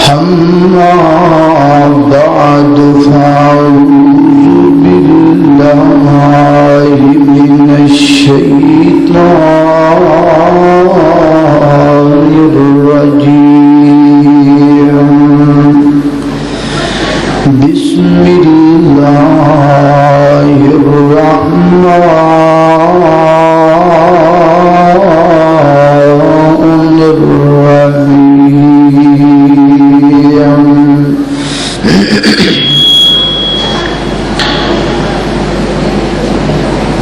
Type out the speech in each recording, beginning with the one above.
أما بعد فأعوذ بالله من الشيطان الرجيم. بسم الله الرحمن الرحيم.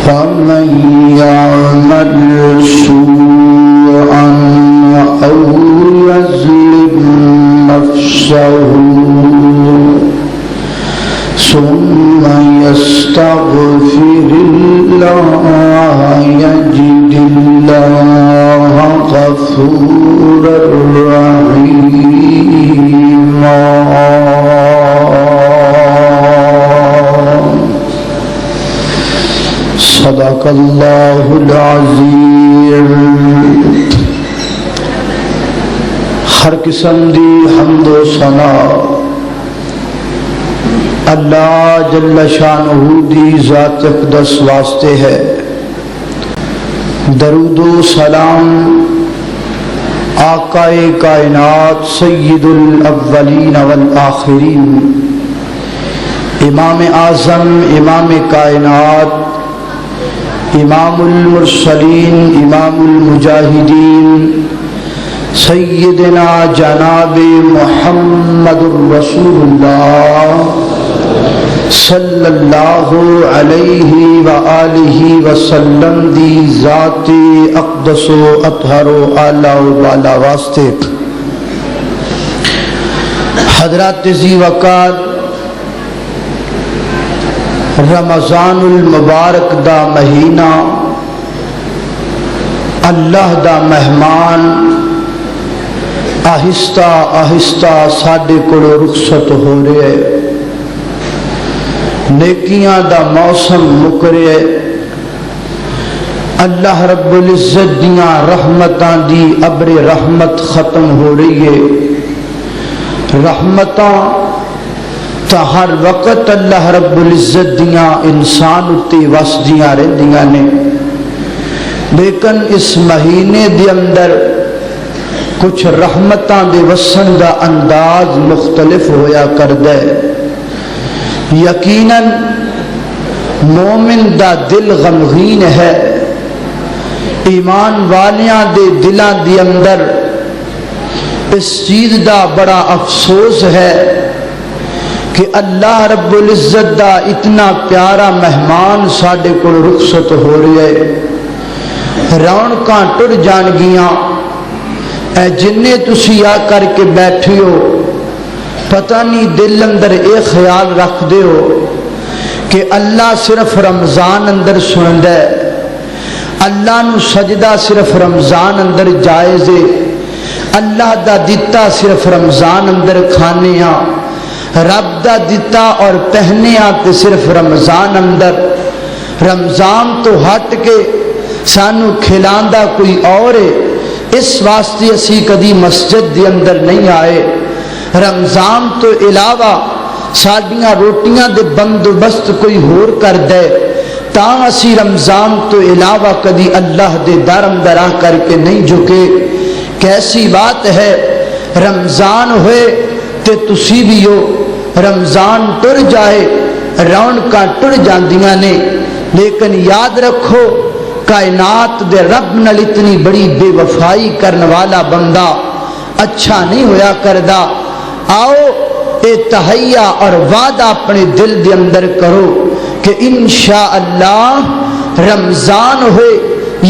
فمن يعمل سوءا أو يظلم نفسه ثم يستغفر الله يجد الله غفورا رحيما. صدق اللہ العظیم. ہر قسم دی حمد و ثنا اللہ جل شانہ دی ذات اقدس واسطے ہے. درود و سلام آقا کائنات سید الاولین والآخرین امام اعظم امام کائنات امام المرسلین امام المجاہدین سیدنا جناب محمد رسول اللہ صلی اللہ علیہ وآلہ وسلم دی ذات اقدس و اطہر و اعلی و بالا واسطے حضرات ذی وقار رمضان المبارک دا مہینہ اللہ دا مہمان آہستہ آہستہ ساڈے کولوں رخصت ہو رہے، نیکیاں دا موسم مک رہے، اللہ رب العزت دیاں رحمتاں دی ابر رحمت ختم ہو رہی ہے. رحمتاں تا ہر وقت اللہ رب العزت دیاں انسان اتے وسدیاں رہندیاں نے، لیکن اس مہینے دے اندر کچھ رحمتاں دے وسن دا انداز مختلف ہویا کردہ ہے. یقیناً مومن دا دل غمگین ہے، ایمان والیاں دے دلاں دے اندر اس چیز دا بڑا افسوس ہے کہ اللہ رب العزت دا اتنا پیارا مہمان ساڈے کول رخصت ہو رہا ہے. رونقاں ٹر جان گیاں. اے جننے تسی آ کر کے بیٹھے ہو، پتہ نہیں دل اندر اے خیال رکھ دے ہو کہ اللہ صرف رمضان اندر سندا ہے، اللہ نو سجدہ صرف رمضان اندر جائز ہے، اللہ دا دتا صرف رمضان اندر کھانے ہاں، رب دا دتا اور پہنے ہاں تے صرف رمضان اندر. رمضان تو ہٹ کے سانو کھلاندا کوئی اور ہے، اس واسطے اسی کدی مسجد دے اندر نہیں آئے. رمضان تو علاوہ ساڈیاں روٹیاں دے بندوبست کوئی ہور کر دے تاں اسی رمضان تو علاوہ کدی اللہ دے در اندر آ کر کے نہیں جھکے. کیسی بات ہے، رمضان ہوئے تے تسی بھی ہو، رمضان ٹر جائے رونقاں ٹر جاندیاں نے، لیکن یاد رکھو کائنات دے رب نال اتنی بڑی بے وفائی کرنے والا بندہ اچھا نہیں ہویا کردا. آؤ اے تہیا اور وعدہ اپنے دل دے اندر کرو کہ انشاءاللہ رمضان ہوئے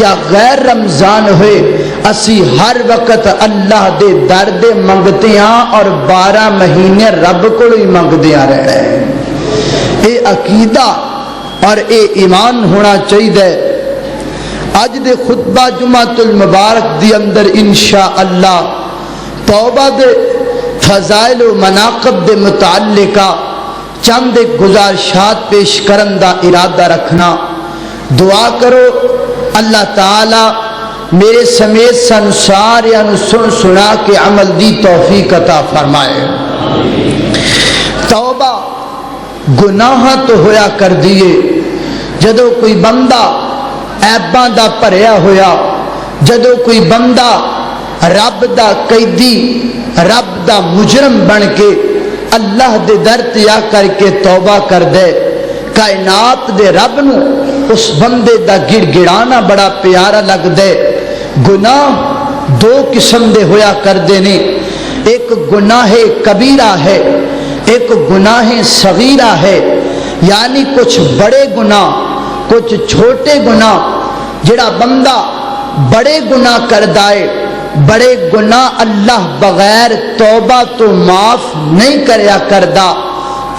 یا غیر رمضان ہوئے اسی ہر وقت اللہ دے در دے منگتے ہاں اور 12 مہینے رب کو ہی منگتے رہنا ہے. اے عقیدہ اور اے ایمان ہونا چاہیے. اج دے خطبہ جمعۃ المبارک دی اندر انشاءاللہ توبہ دے فضائل و مناقب دے متعلقہ چند گزارشات پیش کرن دا ارادہ رکھنا. دعا کرو اللہ تعالی میرے سمیت سن سارے سن سنا کے عمل دی توفیق عطا فرمائے۔ توبہ گناہ تو ہویا کر دیے، جدو کوئی بندہ عیباں دا بھریا ہویا، جدو کوئی بندہ رب دا قیدی، رب دا مجرم بن کے اللہ دے در تیا کر کے توبہ کر دے، کائنات دے رب نو اس بندے دا گڑ گڑانا بڑا پیارا لگ دے۔ گناہ دو قسم دے ہویا کر دینے، ایک گناہ کبیرہ ہے، ایک گناہ صغیرہ ہے، یعنی کچھ بڑے گناہ کچھ چھوٹے گناہ۔ جڑا بندہ بڑے گناہ کر دائے، بڑے گناہ اللہ بغیر توبہ تو معاف نہیں کریا کردا،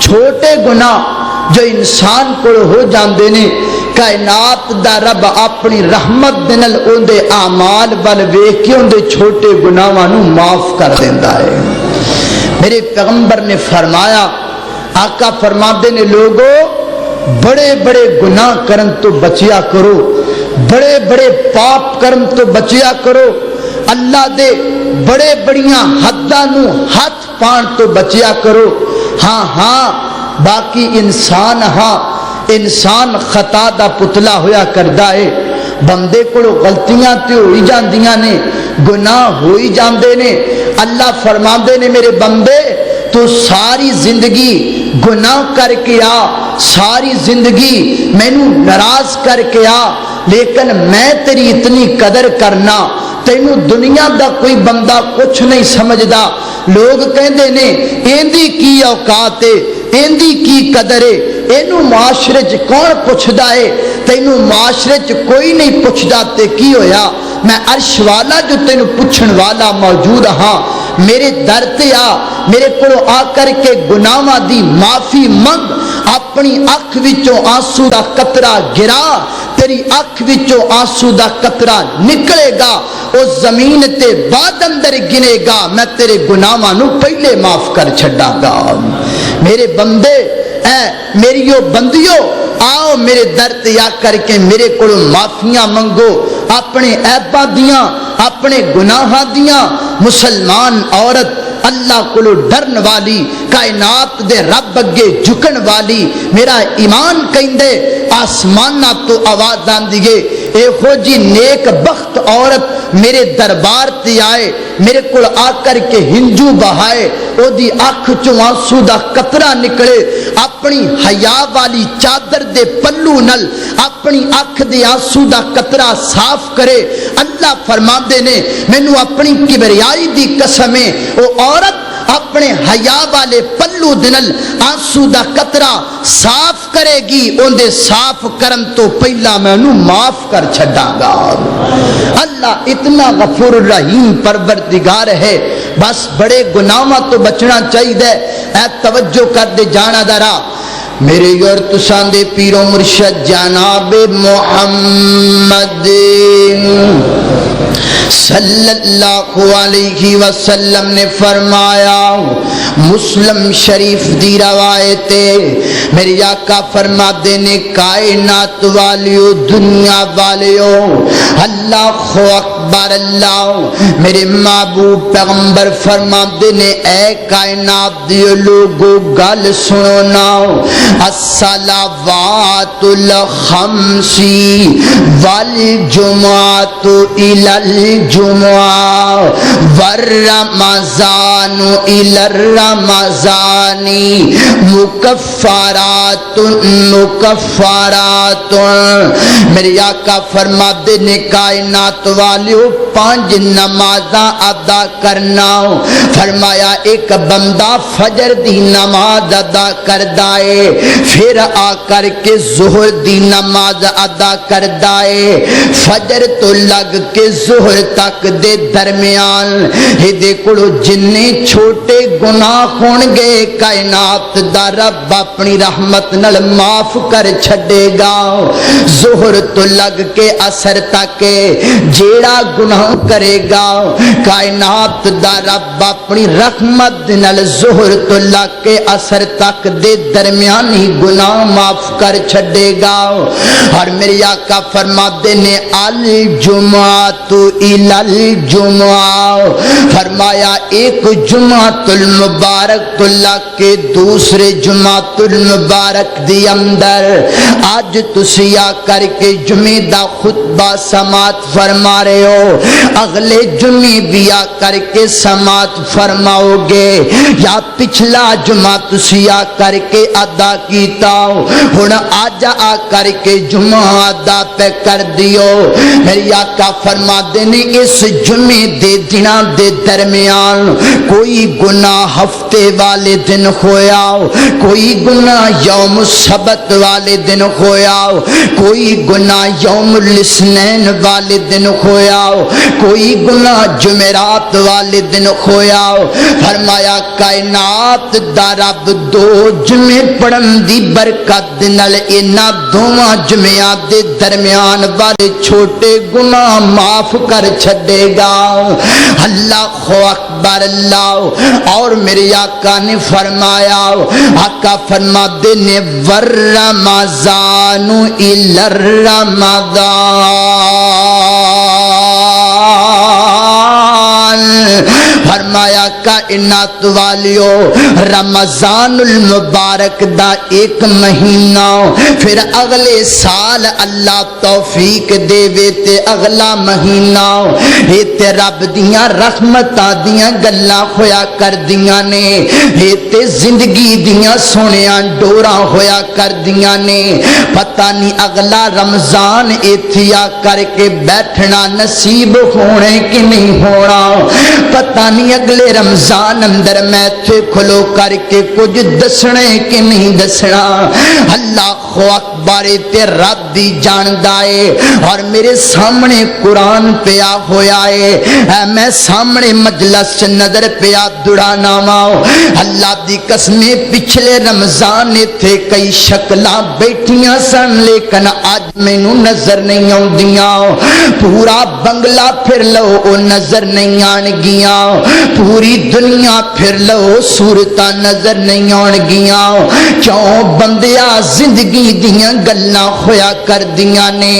چھوٹے گناہ جو انسان کو ہو جاندے نے کائنات دا رب اپنی رحمت دے نال اوندے اعمال ول ویکھ کے اوندے چھوٹے گناہاں نو معاف کر دیندا ہے۔ میرے پیغمبر نے فرمایا، آقا فرماتے نے لوگو بڑے بڑے گناہ کرن تو بچیا کرو، بڑے بڑے پاپ کرن تو بچیا کرو، اللہ دے بڑے بڑیاں حداں نو ہاتھ پان تو بچیا کرو۔ ہاں ہاں باقی انسان، ہاں انسان خطا دا پتلا ہویا کردا ہے، بندے کو غلطیاں تے ہوئی جاندیاں نے، گناہ ہوئی جاندے نے۔ اللہ فرماندے نے میرے بندے تو ساری زندگی گناہ کر کے آ، ساری زندگی مینو ناراض کر کے آ، لیکن میں تیری اتنی قدر کرنا، تینو دنیا دا کوئی بندہ کچھ نہیں سمجھدا۔ لوگ کہندے نے ایندی کی اوقات ہے، ایندی کی قدر ہے، اینو معاشرے چ کون پوچھدا ہے؟ تینو معاشرے چ کوئی نہیں پوچھدا تے کی ہویا؟ میں عرش والا جو تینو پوچھن والا موجود ہاں، میرے در تے آ، میرے کو آ کر کے گناہاں دی معافی منگ، اپنی اکھ وچوں آنسو دا قطرہ گرا، تیری اکھ وچوں آنسو دا قطرہ نکلے گا، اس زمین تے بعد اندر گنے گا، میں تیرے گناہاں نو پہلے معاف کر چھڈاں گا۔ میرے بندے اے میریو بندیو، آؤ میرے در تے آ کر کے میرے کو معافیاں منگو، اپنے عیباں دیاں، اپنے گناہاں دیاں۔ مسلمان عورت اللہ کو ڈرن والی، کائنات دے رب اگے جھکن والی، میرا ایمان کہندے آسمانہ تو آواز آندیے، اے ہو جی نیک بخت عورت میرے دربار تے آئے، میرے کو آ کر کے ہنجو بہائے، او دی اکھ چوں آنسو دا قطرہ نکلے، اپنی حیا والی چادر دے پلو نل اپنی اکھ دے آنسو دا قطرہ صاف کرے۔ اللہ فرماندے نے مینوں اپنی کبریائی دی قسم ہے، او عورت اپنے حیا والے پلو دنل آنسو دا قطرہ صاف کرے گی، اندے صاف کرن تو پہلا میں انہوں معاف کر چھڑا گا۔ اللہ اتنا غفور الرحیم پروردگار ہے، بس بڑے گناہاں تو بچنا چاہیے۔ اے توجہ کر دے جانا درا میرے اور تسان دے پیرو مرشد جناب محمد صلی اللہ علیہ وسلم نے فرمایا، مسلم شریف دی روایت میری آقا فرما دینے، کائنات والیو دنیا والیو اللہ اکبر اللہ، میرے محبوب پیغمبر فرما دینے اے کائنات دیو لوگو گل سنو نا، الصلاوات الخمسی والجمعات الجمعہ والرمضان الى الرمضان مکفارات مکفارات۔ میرے آقا فرما دینے کائنات والیو 5 نمازاں ادا کرنا، فرمایا ایک بندہ فجر دی نماز ادا کردائے، پھر آ کر کے ظہر دی نماز ادا کردائے، فجر تو لگ کے ظہر تک دے درمیان ہدے کڑو جننے چھوٹے گناہ ہونگے کائنات دا رب اپنی رحمت نل معاف کر چھڑے گا۔ ظہر تو لگ کے اثر تک جیڑا گناہ کرے گا۔ کائنات دا رب اپنی رحمت نال ظہر تو لا کے اثر تک دے درمیانی گناہ معاف کر چھڈے گا۔ اور میرے آقا فرماتے نے الجمعۃ الی الجمعہ، فرمایا ایک جمعۃ المبارک تو لا کے دوسرے جمعۃ المبارک دی اندر آج تسی آ کر کے جمعے دا خطبہ سماعت فرما رہے ہو، اگلے جمعے بھی آ کر کے سماعت فرماؤ گے، یا پچھلا جمعہ تسی آ کر کے ادا کیتا ہن آج آ کر کے جمعہ ادا پہ کر دیو۔ میری آقا فرماتے نے اس جمعے دے دنوں دے درمیان کوئی گناہ ہفتے والے دن ہویا، کوئی گناہ یوم السبت والے دن ہویا، کوئی گناہ یوم الاثنین والے دن ہویا، کوئی گناہ جمعرات والے دن ہویا۔ فرمایا کائنات دا رب دو جمعے پڑھن دی برکت نال انہاں دوواں جمعیاں دے درمیان والے چھوٹے گناہ معاف کر چھڈے گا۔ اللہ اکبر اللہ۔ اور میرے آقا نے فرمایا، آقا فرماتے نے والرمضان الی الرمضان، فرمایا کائنات والیو رمضان المبارک دا ایک مہینہ، پھر اگلے سال اللہ توفیق دے وے تے اگلا مہینہ اے تے رب دیاں رحمتاں دیاں گلاں ہویا کر دیاں نے، اے تے زندگی دیاں سونیاں ڈوراں ہویا کر دیاں نے۔ پتہ نہیں اگلا رمضان ایتھی آ کر کے بیٹھنا نصیب ہونے کی نہیں ہونا، پتہ نہیں اگلے رمضان اندر میں تھے کھلو کر کے کچھ دسنے کی نہیں دسنا۔ اللہ اکبر تے رب دی جاندا ہے۔ اور میرے سامنے قرآن پیا ہویا ہے، میں سامنے مجلس نظر پیا دڑانا ماؤ، اللہ دی قسم پچھلے رمضان تھے کئی شکلاں بیٹھیاں سن لیکن آج مینوں نظر نہیں آؤندیاں۔ پورا بنگلہ پھر لو او نظر نہیں آن گیاں، پوری دنیا پھر لو صورتاں نظر نہیں آن گیاں۔ کیوں بندیا زندگی دیاں گلاں ہویا کر دیاں نے۔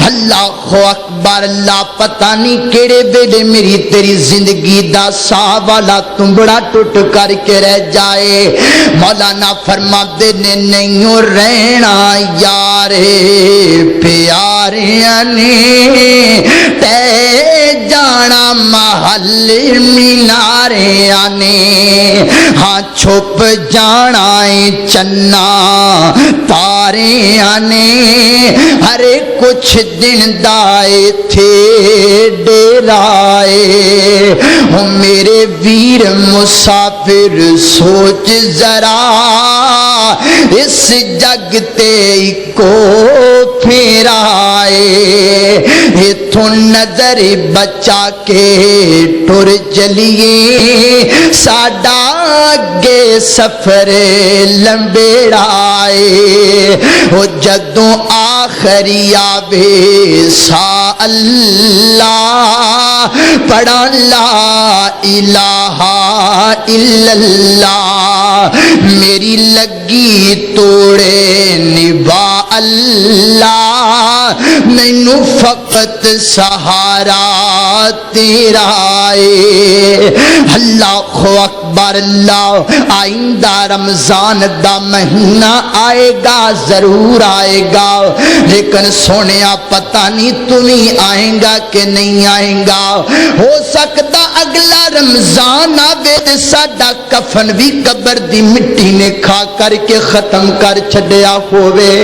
اللہ اکبر اللہ، پتہ نہیں کیڑے ویلے میری تیری زندگی دا ساہ والا تمبڑا ٹوٹ کر کے رہ جائے۔ مولانا فرماتے نے نہیں رہنا یارے پیاریاں نے، تے جانا محل میناریاں نے، ہاں چھپ جانا چنا تاریاں نے، ہرے کچھ دن دائے تھے ڈیرائے۔ او میرے ویر مسافر سوچ ذرا، اس جگ تے کو پھیرائے، اتھوں نظر بچا کے ٹر چلیے، ساڈا اگے سفر لمبیڑائے۔ او جدوں آخری آوے سا اللہ، پڑھا لا الہ الا اللہ، میری لگی توڑے نبا اللہ، مینوں فقط سہارا تیرا ہے۔ اللہ اکبر اللہ۔ آئندہ رمضان دا مہینہ آئے گا، ضرور آئے گا، لیکن سونیا پتہ نہیں تمہیں آئیں گا کہ نہیں آئیں گا۔ ہو سکتا اگلا رمضان آوے تے ساڈا کفن بھی قبر دی مٹی نے کھا کر کے ختم کر چھڈیا ہووے۔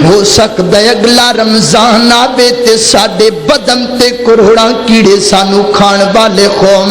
ہو سکتا اگلا رمضان آوے تے ساڈے بدن تے کروڑاں کیڑے سانو کھان والے ہوون،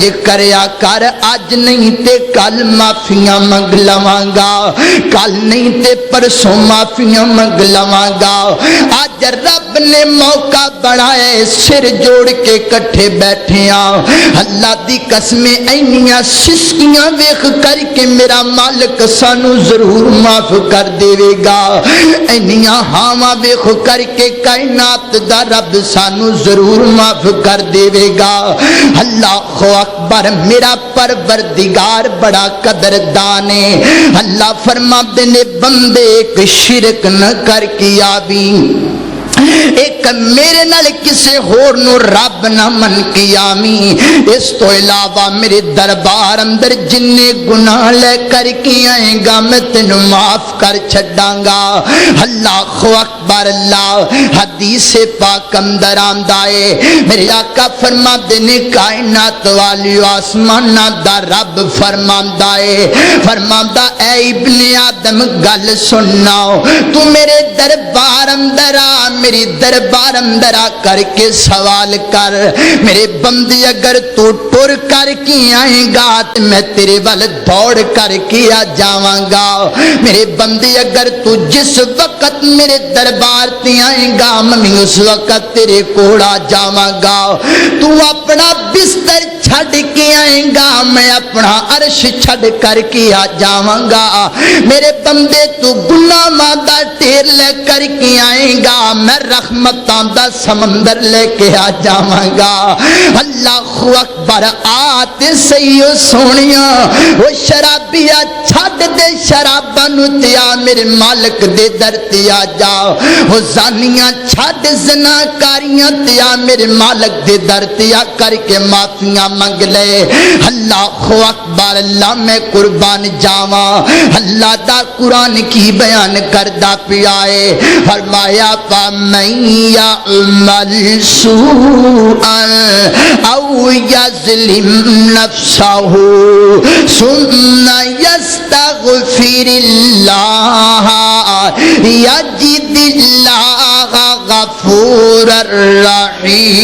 ج کریا کر اج نہیں تے کل معافیاں منگ لواں گا کل نہیں تے پرسوں معافیاں منگ لواں گا اج رب نے موقع بنایا سر جوڑ کے کٹھے بیٹھے ہاں اللہ دی قسم اینیاں سسکیاں ویکھ کر کے میرا مالک سانو ضرور معاف کر دے گا اینیاں ہاواں ویکھ کر کے کائنات دا رب سانو ضرور معاف کر دے گا اللہ اکبر میرا پروردگار بڑا قدردان ہے اللہ فرماتے نے بندے ایک شرک نہ کر کیا بھی ایک میرے نال کسے ہور نو رب نہ من قیامی اس تو علاوہ میرے دربار اندر جننے گناہ لے کر کے آئیں گا میں تینوں معاف کر چھڈاں گا اللہ اکبر اللہ حدیث پاک اندر آندا ہے میرے آقا فرماتے نے کائنات والی آسماناں دا رب فرماندا ہے فرماندا اے ابن آدم گل سننا تو میرے دربار اندر آ میری دربار اندر آ کر کے سوال کر میرے بندے اگر تو ٹر کر کے آئیں گا تو میں تیرے وال دوڑ کر کے آ جاواں گا میرے بندے اگر تو جس وقت میرے دربار تے آئیں گا میں اس وقت تیرے کول آ جاواں گا تو اپنا بستر چھڈ کے آئیں گا میں اپنا عرش چھڈ کر کے آ جاواں گا میرے بندے تو گناہاں دا ٹھیر لے کر کے آئیں گا میں رحمتاں دا سمندر لے کے آ جاواں گا اللہ اکبر آتے سیو سونیاں وہ شرابیاں چھڈ دے شراباں نو تے آ میرے مالک دے در تے آ جا وہ زانیاں چھڈ زناکاریاں تے آ میرے مالک دے در تے آ کر کے معافیاں منگ لے اللہ اکبر اللہ میں قربان جاواں اللہ دا قرآن کی بیان کردہ پیا ہے فرمایا فَمَن يَعْمَلْ سُوءًا أَوْ يَظْلِمْ نَفْسَهُ ثُمَّ يَسْتَغْفِرِ اللَّهَ يَجِدِ اللَّهَ غَفُورًا رَحِيمًا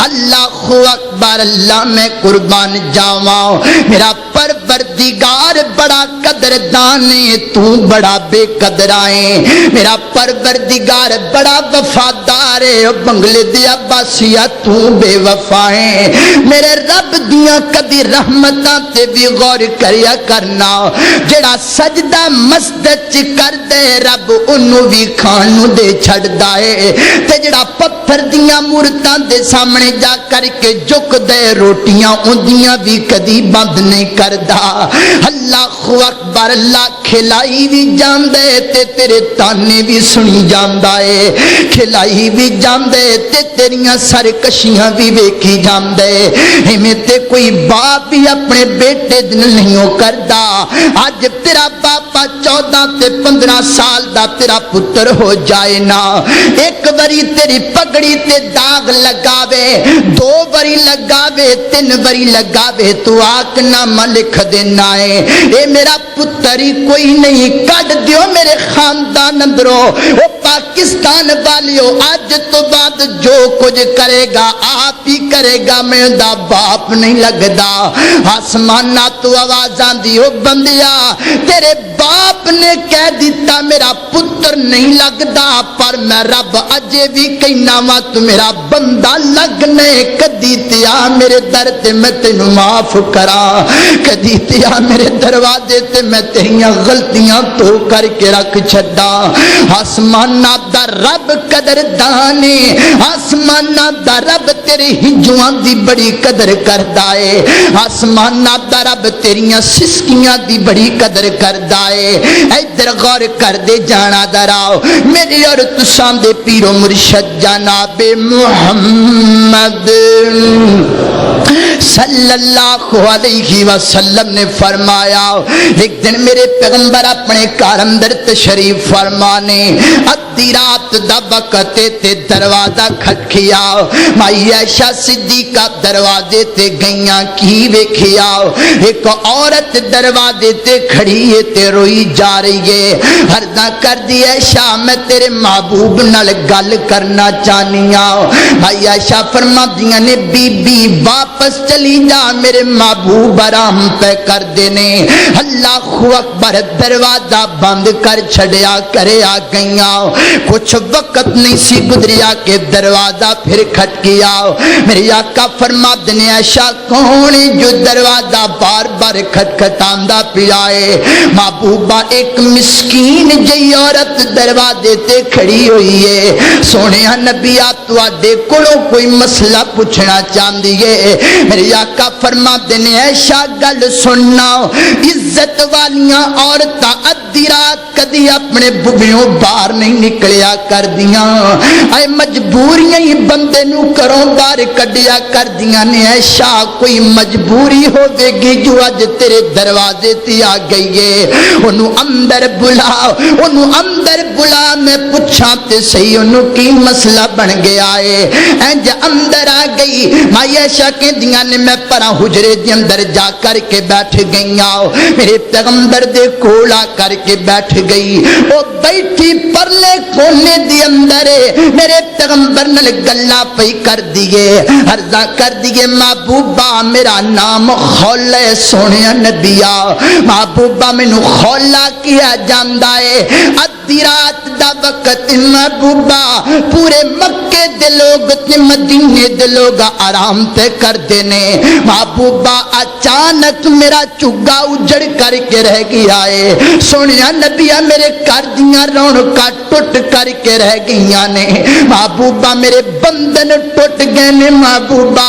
اللہ اکبر اللہ میں قربان جاواں میرا پروردگار بڑا قدردان ہے تو بڑا بے قدر ہے میرا پروردگار بڑا وفادار ہے بنگلے دیا باسیا تو بے وفا ہے میرے رب دیاں کدی رحمتاں تے بھی غور کریا کرنا جڑا سجدہ مسجد چ کر دے رب انہوں بھی کھانوں دے چھڑ دائے تے جڑا پتھر دیاں مورتاں دے سامنے جا کر کے جھک دے روٹیاں اندیاں بھی کدی بند نہیں کردا اللہ اکبر اللہ کھلائی بھی جان دے تے تیرے تانے بھی سنی جاندا ہے کھلائی بھی جان دے تے تیریاں سرکشیاں بھی ویکھی جان دے ایویں تے کوئی باپ بھی اپنے بیٹے دن نہیں کردا اج تیرا باپا 14 تے 15 سال دا تیرا پتر ہو جائے نا ایک باری تیری پگڑی تے داغ لگاوے 2 باری لگاوے 3 باری لگاوے تو آک نامہ لکھ دینا ہے اے میرا پتری کوئی نہیں کٹ دیو میرے خاندان اندروں او پاکستان والیو آج تو بعد جو کچھ کرے گا آپ ہی کرے گا میں دا باپ نہیں لگدا آسمانہ تو آوازاں دیو بندیا تیرے باپ نے کہہ دیتا میرا پتر نہیں لگدا پر میں رب اجے بھی کہنا وا تو میرا بندہ لگنے کدی تیا میرے در تے میں تینوں معاف کرا کدی تیا میرے دروازے تے میں تیریاں غلطیاں تو کر کے رکھ چھڈا آسمانہ دا رب قدردان ہے آسمانہ دا رب تیرے ہجواں دی بڑی قدر کردا ہے آسمانہ دا رب تیریاں سسکیاں دی بڑی قدر کردا ہے ادھر غور کر دے جانا دراؤ میری اور تساں دے پیر و مرشد جناب محمد صلی اللہ علیہ وسلم نے فرمایا ایک دن میرے پیغمبر اپنے کار اندر تشریف فرمانے ادھی رات دا وقت تے دروازہ کھٹکیا مائی عائشہ صدیقہ دروازے تے گئیاں کی ویکھیا ایک عورت دروازے تے کھڑی ہے تے روئی جا رہی ہے عرضاں کر دی عائشہ میں تیرے محبوب نال گل کرنا چاہنی ہوں مائی عائشہ فرماندیاں نے بی بی واپس چلی جا میرے محبوب آرام پہ کر دینے اللہ اکبر دروازہ بند کر چھڑیا کرے آ گئیاں کچھ وقت نہیں سی گزریا کہ دروازہ پھر کھٹ گیا میرے آقا فرما دینے عائشہ کون جو دروازہ بار بار کھٹکھٹاندا پیا ہے محبوبہ ایک مسکین جئی عورت دروازے تے کھڑی ہوئی ہے سونے نبی تواڈے کولوں کوئی مسئلہ پوچھنا چاہندی ہے میرے آقا فرما دینے عائشہ گل سننا عزت والیاں عورتاں ادھی رات کدی اپنے بویوں باہر نہیں نکلیا کر دیاں اے مجبوریاں ہی بندے نو کروں باہر کڈیا کر دیاں نے عائشہ کوئی مجبوری ہوے گی جو اج تیرے دروازے تے آ گئی ہے اونوں اندر بلا میں پوچھاں تے صحیح اونوں کی مسئلہ بن گیا ہے انج اندر آ گئی مائی عائشہ کہندیاں نے میں پراں حجرے دے اندر جا کر کے بیٹھ گئیاں میرے پیغمبر دے کول آ کر کے بیٹھ گئی او بیٹھی پرلے کونے دے اندر میرے پیغمبر نال گلاں پئی کر دیے عرضاں کر دیے محبوبہ میرا نام خولہ سونیا نبیا محبوبہ مینوں خولہ کیا جاندا ہے ادھی رات دا وقت محبوبہ پورے مکے دے لوگ تے مدینے دے لوگ آرام تے کر دینے محبوبہ اچانک میرا چگا اجڑ کر کے رہ گیا ہے سونیا نبیا میرے کر دیاں رونقاں ٹوٹ کر کے رہ گئیاں نے محبوبہ میرے بندن ٹوٹ گئے نے محبوبہ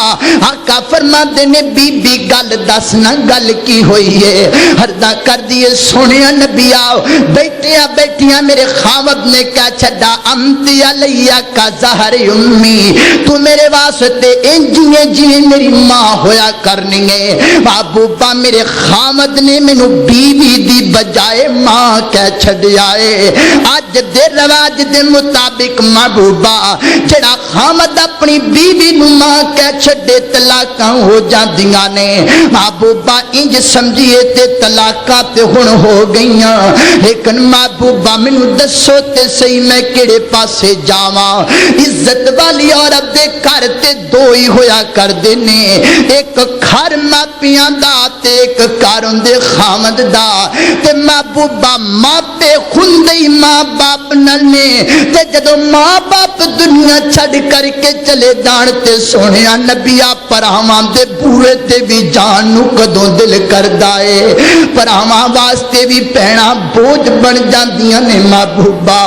آقا فرما دینے بی بی گل دسنا گل کی ہوئی ہے عرضاں کر دیے سونیا نبیا بیٹھیاں میرے خاوند نے کیا چھڈا امتی علیہ کا زہر امی تو میرے واسطے انجیے جی میری ماں ہویا کرنی ہے محبوبہ میرے خاوند نے مینوں بیوی دی بجائے ماں کہہ چھڈیا ہے اج دے رواج دے مطابق محبوبہ جڑا خاوند اپنی بیوی نوں ماں کہہ چھڈے طلاقاں ہو جاندیاں نے محبوبہ انج سمجھیے تے طلاقاں تے ہن ہو گئیاں لیکن محبوبہ مینوں دسو تے صحیح میں کیڑے پاسے جاواں عزت والی عورت دے گھر تے دو ہی ہویا کر دینے ایک گھر ماپیاں دا تے ایک گھر اندے خامد دا تے محبوبہ ماپے خوندی ماں باپ نلنے تے جدو ماں باپ دنیا چھڑ کر کے چلے جان تے سونیا نبیا پراواں دے بوئے تے بھی جان نو کدوں دل کردا اے پراواں واسطے بھی پینا بوجھ بن جاندیاں نے محبوبہ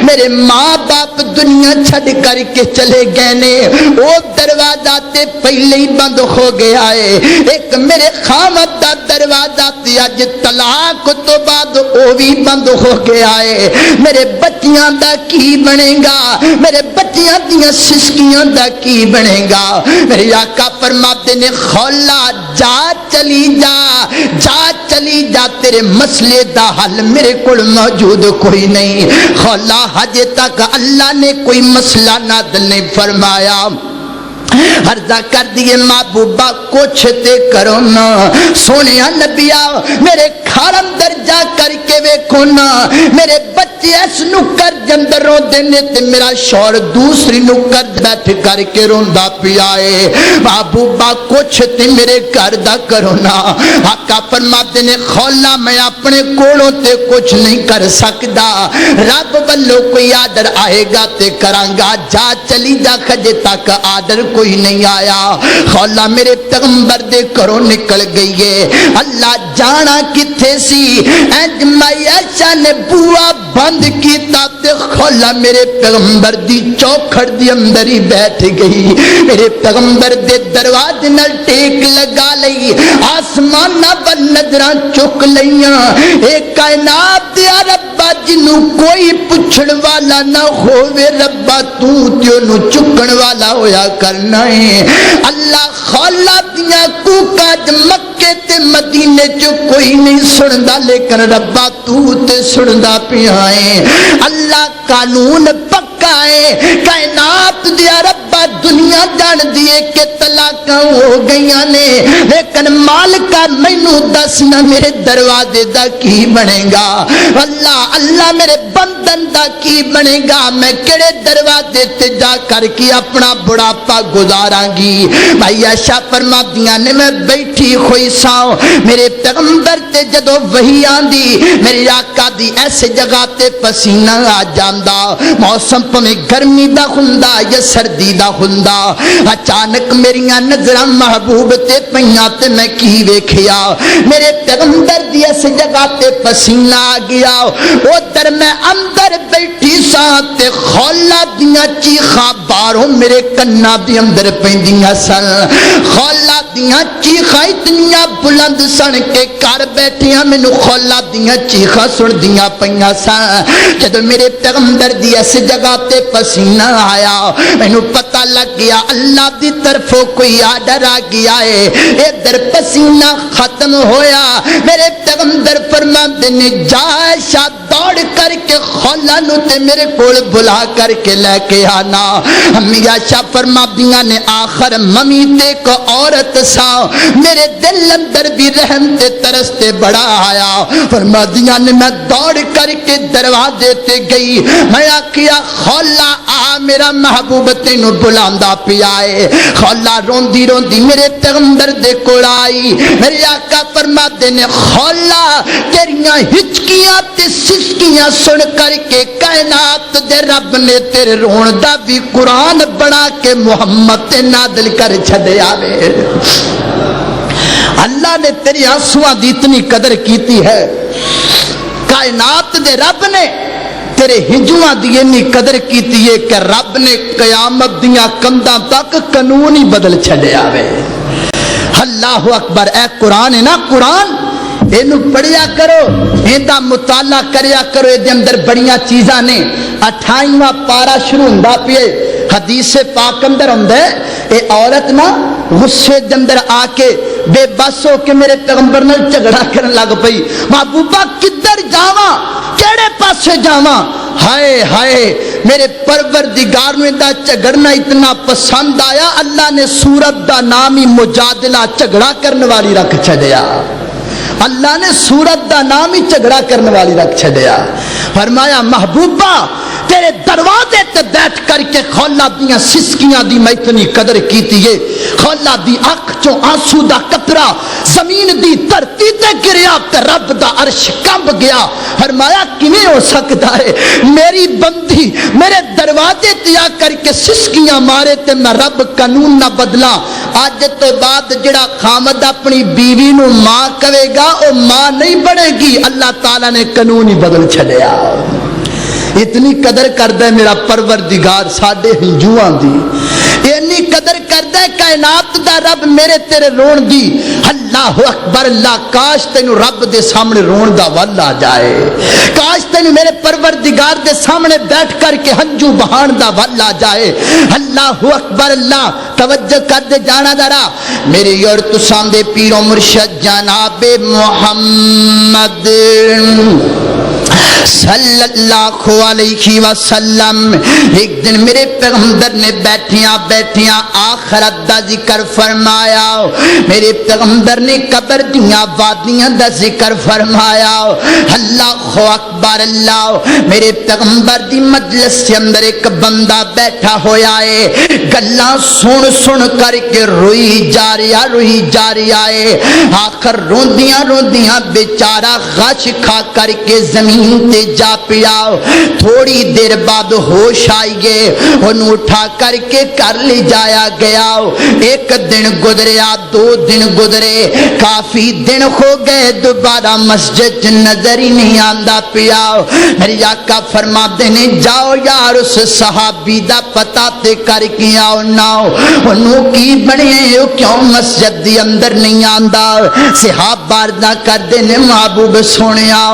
میرے ماں باپ دنیا چھڑ کر کے چلے گئے نے او دروازہ تے پہلے ہی بند ہو گیا ہے ایک میرے خامد دا دروازہ تے اج طلاق تو بعد او بھی بند ہو گیا ہے میرے بچیاں دا کی بنے گا میرے بچیاں دیاں سسکیاں دا کی بنے گا میرے آقا فرماتے نے خولہ جا چلی جا تیرے مسئلے دا حل میرے کول موجود کوئی نہیں خولہ حج تک اللہ نے کوئی مسئلہ نازل نہیں فرمایا عرضہ کر دیے محبوبہ کچھ تے کرو نا سونیا نبیا میرے گھر اندر جا کر کے ویکھو نا میرے بچے اس نکر جندر رو دینے تے میرا شوہر دوسری نکر بیٹھ کر کے روندا پیا ہے محبوبہ کچھ تے میرے گھر دا کرو نا آقا فرماتے نے خولہ میں اپنے کولوں تے کچھ نہیں کر سکدا رب والوں کوئی آرڈر آئے گا تے کرانگا جا چلی جا کھجے تک آرڈر کوئی نہیں آیا خولہ میرے پیغمبر دے کرو نکل گئی ہے اللہ جانا کتھے سی انج مائی عائشہ نے بوا بند کیتا تے خولہ میرے پیغمبر دی چوکھڑ دی اندر ہی بیٹھ گئی میرے پیغمبر دے دروازے نال ٹیک لگا لئی آسمان نال نظراں چک لیاں اے کائنات دیا ربا جنوں کوئی پوچھن والا نہ ہووے ربا تو تے اونوں چکن والا ہویا کرنا ہے اللہ خولہ دیاں کوکاں مکے تے مدینے چ کوئی نہیں سندا لیکن ربا تو تے سندا پیا ہے اللہ کا قانون پکا ہے کائنات دیا ربا دنیا جان دیے کہ طلاقاں ہو گئیاں نے لیکن مالکا مینوں دس نہ میرے دروازے دا کی بنے گا اللہ اللہ میرے بندن دا کی بنے گا میں کیڑے دروازے تے جا کر کے اپنا بڑھاپا گزاراں گی بھائی عائشہ فرمادیاں نے میں بیٹھی ہوئی ساں میرے پیغمبر تے جدو وحی آندی میرے آقا دی ایسے جگہ تے پسینہ آ جاندا موسم پویں گرمی دا ہوندا یا سردی دا ہوندا اچانک میریاں نظراں محبوب تے پیاں تے میں کی ویکھیا میرے پیغمبر دی ایسے جگہ تے پسینہ آ گیا ادھر میں اندر بیٹھی ساں تے خولا دیاں چیخاں باہروں میرے کنا دے اندر پیندیاں سن خولا دیاں چیخاں اتنیاں بلند سن کے کر بیٹھیاں مینوں خولا دیاں چیخاں سن دیاں پیاں سن جدوں میرے پیغمبر دی اس جگہ تے پسینہ آیا مینوں پتہ لگ گیا اللہ دی طرفوں کوئی آرڈر آ گیا ہے ادھر پسینہ ختم ہویا میرے پیغمبر فرماندے نے جا عائشہ دوڑ کر کے خولا نو تے میرے کول بلا کر کے لے کے آنا امی عائشہ فرمادیاں نے آخر ممی تے کو عورت سا میرے دل اندر بھی رحم تے ترس تے بڑا آیا فرمادیاں نے میں دوڑ کر کے دروازے تے گئی میں آکھیا خولا آ میرا محبوب تینوں بلاندا پیا ہے خولا روندی روندی میرے پیغمبر دے کول آئی میرے آقا فرماتے نے خولا تیریاں ہچکیاں تے سسکیاں سن کر کے کائنات دے رب نے تیرے رون دا بھی قرآن بنا کے محمد تے نازل کر چھڈیا وے اللہ نے تیری آنسواں دی اتنی قدر کیتی ہے کائنات دے رب نے تیرے ہجواں دی اتنی قدر کیتی ہے کہ رب نے قیامت دیاں کنداں تک قانون ہی بدل چھڈیا وے اللہ اکبر اے قرآن ہے نا قرآن اینو پڑھیا کرو ایندا مطالعہ کریا کرو دے اندر بڑیاں چیزاں نے 28واں پارا شروع ہوندا پئے حدیث پاک اندر ہوندا ہے اے عورت نا غصے دے اندر آ کے بے بس ہو کے میرے پیغمبر نال جھگڑا کرن لگ پئی محبوبہ کدھر جاواں کیڑے پاسے جاواں ہائے ہائے میرے پروردگار نے دا جھگڑنا اتنا پسند آیا اللہ نے سورت دا نام ہی مجادلہ جھگڑا کرنے والی رکھ چھڈیا اللہ نے سورت دا نام ہی جھگڑا کرنے والی رکھ چھڈیا فرمایا محبوبہ تیرے دروازے تے بیٹھ کر کے خولا دیاں سسکیاں دی میں اتنی قدر کیتی ہے خولا دی اکھ چوں آنسو دا قطرہ زمین دی دھرتی تے گریا تے رب دا عرش کمب گیا فرمایا کیویں ہو سکتا ہے میری بندی میرے دروازے تے آ کر کے سسکیاں مارے تے میں رب قانون نہ بدلا اج تو بعد جڑا خامد اپنی بیوی نو ماں کہے گا او ماں نہیں بنے گی اللہ تعالی نے قانون ہی بدل چھڈیا اتنی قدر کردا ہے میرا پروردگار ساڈے ہنجواں دی اتنی قدر کردا ہے کائنات دا رب میرے تیرے رون دی اللہ اکبر اللہ کاش تینوں رب دے سامنے رون دا ول آ جائے کاش تینوں میرے پروردگار دے سامنے بیٹھ کر کے ہنجو بہان دا ول آ جائے اللہ اکبر اللہ توجہ کر دے جانا ذرا میرے اور تساں دے پیر و مرشد جناب محمد صلی اللہ علیہ وسلم ایک دن میرے پیغمبر نے بیٹھیاں بیٹھیاں آخرت دا ذکر فرمایا پیغمبر نے قبر دیاں وادیاں دا ذکر فرمایا. اللہ اکبر اللہ. میرے پیغمبر دی مجلس کے اندر ایک بندہ بیٹھا ہویا ہے, گلاں سن سن کر کے روئی جا رہا ہے. آخر روندیاں روندیاں بیچارہ غش کھا کر کے زمین تے جا پیا. تھوڑی دیر بعد ہوش آئی گئے, انہوں اٹھا کر کے کر لے جایا گیا. ایک دن گزریا, 2 دن گزرے, کافی دن ہو گئے, دوبارہ مسجد نظر ہی نہیں آندا پیا. میری آقا فرماتے نے جاؤ یار اس صحابی دا پتہ تے کر کے آؤ نا, انہوں کی بنے ہو کیوں مسجد دی اندر نہیں آندا. صحابہ عرض کردے نے محبوب سنیا,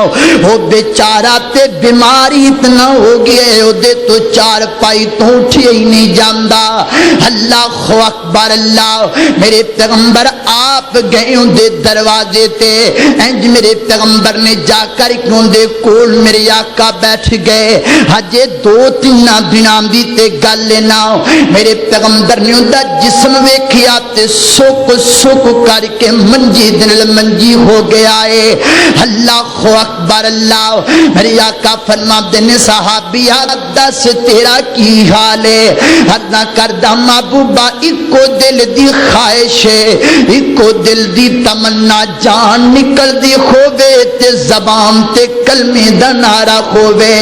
وہ بیچارہ بیچارہ تے بیماری اتنا ہو گیا اودے تو چار پائی تو اٹھیا ہی نہیں جاندا. اللہ اکبر اللہ. میرے پیغمبر آپ گئے اندے دروازے تے انج میرے پیغمبر نے جا کر اندے کول میرے آقا بیٹھ گئے. ہجے 2-3 دناں دی تے گل نہ میرے پیغمبر نے اوندا جسم ویکھیا تے سک سک کر کے منجی دل منجی ہو گیا ہے. اللہ اکبر اللہ. میرے آقا فرماتے نے صحابیہ دس تیرا کی حال ہے؟ حد کردہ محبوبہ اکو دل دی خواہش ہے, اکو دل دی تمنا جان نکل دی خوبے تے زبان تے کلمے دا نعرہ خوبے.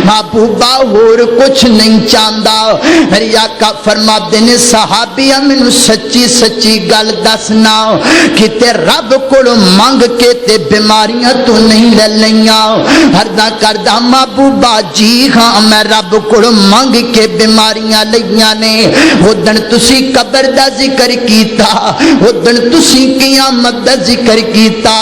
محبوبہ اور کچھ نہیں چاہتا. میرے آقا فرماتے نے صحابیہ مینوں سچی سچی گل دسنا کہ تے رب کولوں منگ کے تے بیماریاں تو نہیں لے لیاں؟ ہردا کردہ محبوبہ جی ہاں میں رب کولوں منگ کے بیماریاں لیاں نے. ودن تسی قبر دا ذکر کیتا, ودن تسی قیامت دا ذکر کیتا,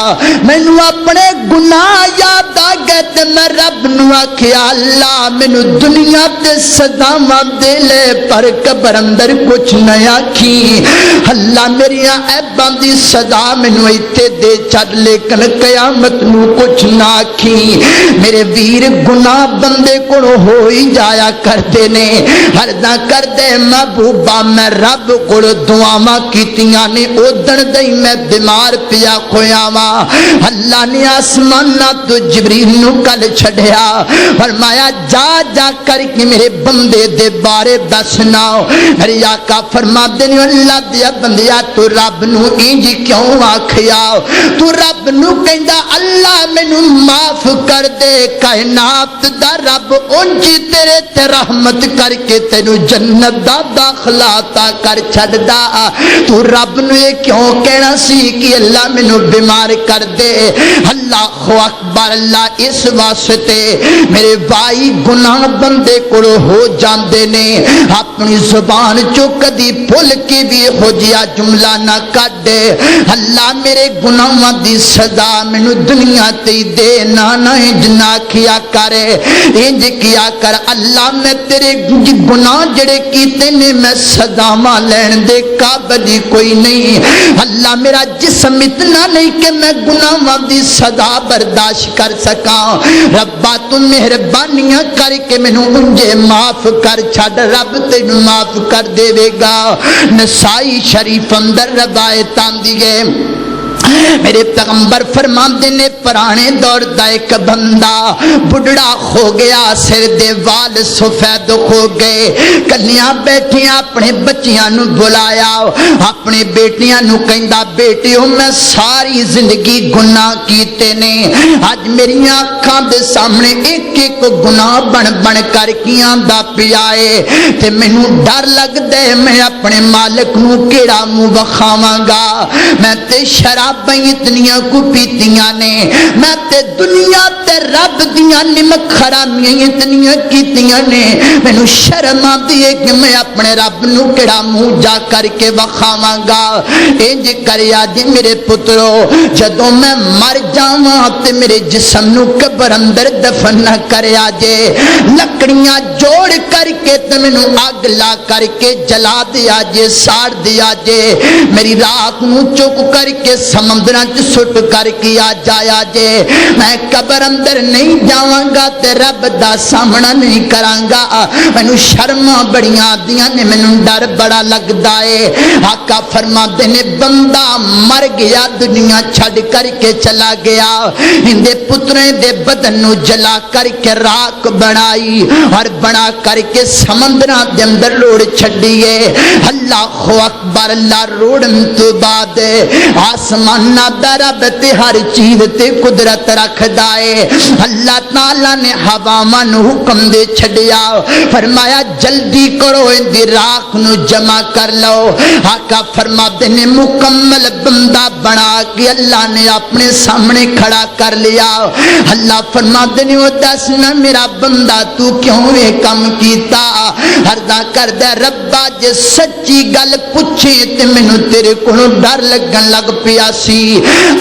مینوں اپنے گناہ یاد آ گئے تے میں رب نو آکھیا اللہ مینوں دنیا تے سزاواں دے لے پر قبر اندر کچھ نہ آکھی. اللہ میری عیباں دی سزا مینوں ایتھے دے چھڈ لیکن قیامت نو کچھ نہ آکھی. میرے ویر گناہ بندے کولوں ہو ہی جایا کردے نے. ہردا کردے محبوبہ میں رب کول دعاواں کیتیاں نے اودن دئی میں بیمار پیا کھویا وا. اللہ نے آسماناں تو جبریل نو کل چھڈیا فرمایا جا جا کر کے میرے بندے دے بارے دسنا. میرے آقا فرماتے نے اللہ دیا بندیا تو رب نو انج کیوں آکھیا؟ تو رب نو کہندا اللہ مینوں معاف کر دے, کائنات دا رب انج تیرے تے رحمت کر کے تینوں جنت دا داخلہ عطا کر چھڈدا. تو رب نو یہ کیوں کہنا سی کہ اللہ مینوں بیمار کر دے؟ اللہ اکبر اللہ. اس واسطے میرے بھائی گناہ بندے کول ہو جاندے نے, اپنی زبان چوں کدی بھول کے بھی ہو جیا جملہ نہ کڈ. اللہ میرے گناہاں دی سزا مینوں دنیا تے دے نہ انج نہ کیا کر, انج کیا کر اللہ میں تیرے گناہ جڑے کیتے نے میں سزاواں لین دے قابل ہی کوئی نہیں. اللہ میرا جسم اتنا نہیں کہ میں گناہاں دی سزا برداشت کر سکاں. ربا تو مہربانیاں کر کے مینوں انجے معاف کر چھڈ, رب تینوں معاف کر دے گا. نسائی شریف اندر روایت آندی ہے میرے پیغمبر فرماندے نے پرانے دور دا ایک بندہ بڑھڑا ہو گیا, سر دے وال سفید ہو گئے, کلیاں بیٹھیاں اپنے بچیاں نو بلایا, اپنے بیٹیاں نو کہندا بیٹیو میں ساری زندگی گناہ کیتے نے, اج میری آنکھاں دے سامنے ایک ایک گناہ بن بن کر کیاں دا پیا ہے تے مینوں ڈر لگدا ہے میں اپنے مالک نو کیڑا منہ وکھاواں گا. میں تے شراب اتنیاں کو پیتیاں نے, میں تے دنیا تے رب دیاں نمک حرامیاں اتنیاں کیتیاں نے, مینوں شرم آندی ہے کہ میں اپنے رب نو کیڑا منہ جا کر کے وکھاواں گا. انج کریا جی میرے پترو جدوں میں مر جاواں تے میرے جسم نو قبر اندر دفن نہ کریا جے, لکڑیاں جوڑ کر کے تے مینوں اگ لا کر کے جلا دیا جے, ساڑ دیا جے, میری راکھ نو چک کر کے سمندراں چ سٹ کر کے آ جایا جے. میں قبر اندر نہیں جاواں گا تے رب دا سامنا نہیں کراں گا. مینوں شرماں بڑیاں آدیاں نے, مینوں ڈر بڑا لگدا ہے. آقا فرماتے نے بندہ مر گیا دنیا چھڈ کر کے چلا گیا, اندے پترے دے بدن نو جلا کر کے راکھ بنائی اور بنا کر کے سمندراں دے اندر روڑ چھڈیے. اللہ اکبر اللہ. روڑن تو بعد آسمان دا رب تے ہر چیز تے قدرت رکھدا ہے. اللہ تعالی نے ہواواں نو حکم دے چھڈیا, فرمایا جلدی کرو ان دی راکھ نو جمع کر لو. آقا فرماتے نے مکمل بندہ بنا کے اللہ نے اپنے سامنے کھڑا کر لیا. اللہ فرماتے نے وہ دسنا میرا بندہ تو کیوں یہ کم کیتا؟ عرضاں کردہ ربا جے سچی گل پوچھے تے مینوں تیرے کولوں ڈر لگن لگ پیا سی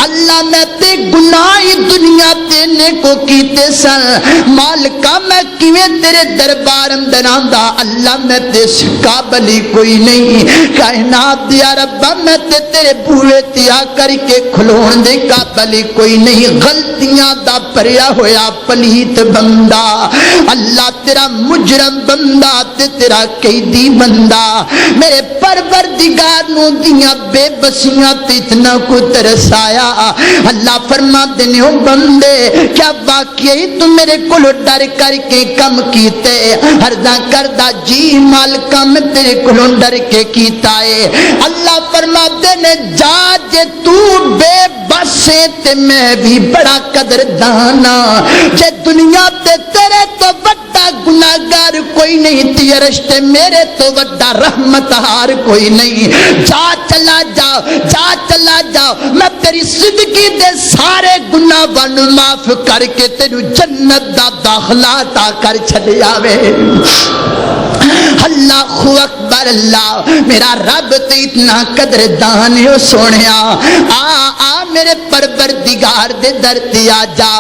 اللہ میں تے گناہ دنیا تینے کو کیتے سن مالکا میں کیویں تیرے دربار اندر آندا اللہ میں تے قابل ہی کوئی نہیں کائنات دیا ربا میں تے تیرے بوئے تیا کر کے کھلون دے قابل ہی کوئی نہیں غلطیاں دا پریا ہویا پلیت بندہ اللہ تیرا مجرم بندہ تے تیرا قیدی بندہ میرے پروردگار نو دیاں بے بسیاں تے اتنا کو ترسایا اللہ فرما دینے ہو بندے کیا واقعی تو میرے کلو ڈر کر کے کم کیتے ہردہ کردہ جی مالکہ میں تیرے کلو ڈر کے کیتا ہے اللہ فرما دینے جا جے تو بے بسے تے میں بھی بڑا قدر دانا جے دنیا تے تیرے تو بڑا گناہگار کوئی نہیں تیرے رشتے میرے تو بڑا رحمت ہار کوئی نہیں جا چلا جاؤ جا چلا جاؤ میں تیری صدقی دے سارے گناہ وانو معاف کر کے تیرو جنت دا داخلہ تا کر چھڑ آوے اللہ اکبر اللہ میرا رب تے اتنا قدر دان ہے سونیا آ میرے پروردگار دے در تے آ جا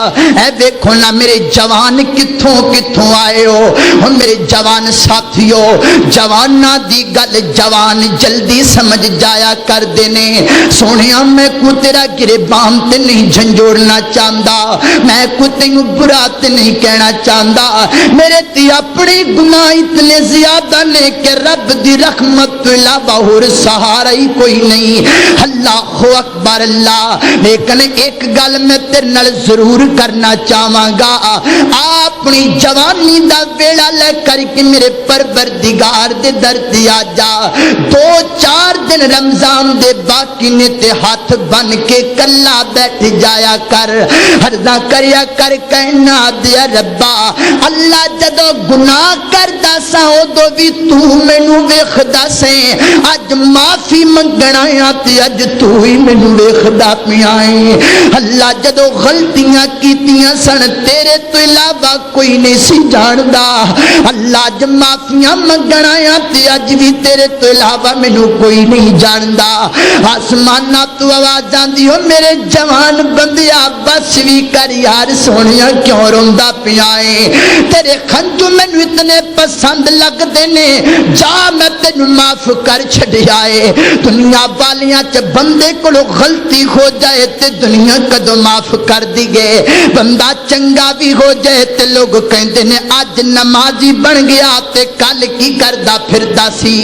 اے دیکھو نا میرے جوان کتھوں کتھوں آئے ہو میرے جوان ساتھیو جواناں دی گل جوان جلدی سمجھ جایا کر دینے سونیا میں کو تیرا گریبان تے نہیں جھنجھوڑنا چاہندا میں کو تینوں برا تے نہیں کہنا چاہندا میرے تے اپنی گناہ اتنے زیادہ نے کہ رب دی رحمت تو علاوہ اور سہارا ہی کوئی نہیں اللہ اکبر اللہ لیکن ایک گل میں تیرے نال ضرور کرنا چاہواں گا اپنی جوانی دا ویلا لے کر کے میرے پروردگار دے در تے آ جا 2-4 دن رمضان دے باقی نے تے ہاتھ بن کے کلا بیٹھ جایا کر عرضاں کریا کر کہنا دیا ربا اللہ جدو گناہ کردا سا ادو بھی تو مینوں ویکھدا سیں اج معافی منگنا آ تے اج تو ہی مینوں ویکھدا پیا ہے اللہ جدو غلطیاں کیتیاں سن تیرے تو علاوہ کوئی نہیں سی جاندا اللہ اج معافیاں منگنا آ تے اج بھی تیرے تو علاوہ مینوں کوئی نہیں جاندا آسماناں تو آواز آندی ہو میرے جوان بندیا بس بھی کر یار سونیا کیوں روندا پیا ہے تیرے خنجو مینوں اتنے پسند لگ دینے جا میں تینوں معاف کر چھڑیا ہے دنیا والیاں چ بندے کو غلطی ہو جائے تے دنیا کدو معاف کر دی گئے بندہ چنگا بھی ہو جائے تے لوگ کہندے نے اج نمازی بن گیا تے کل کی کردا پھردا سی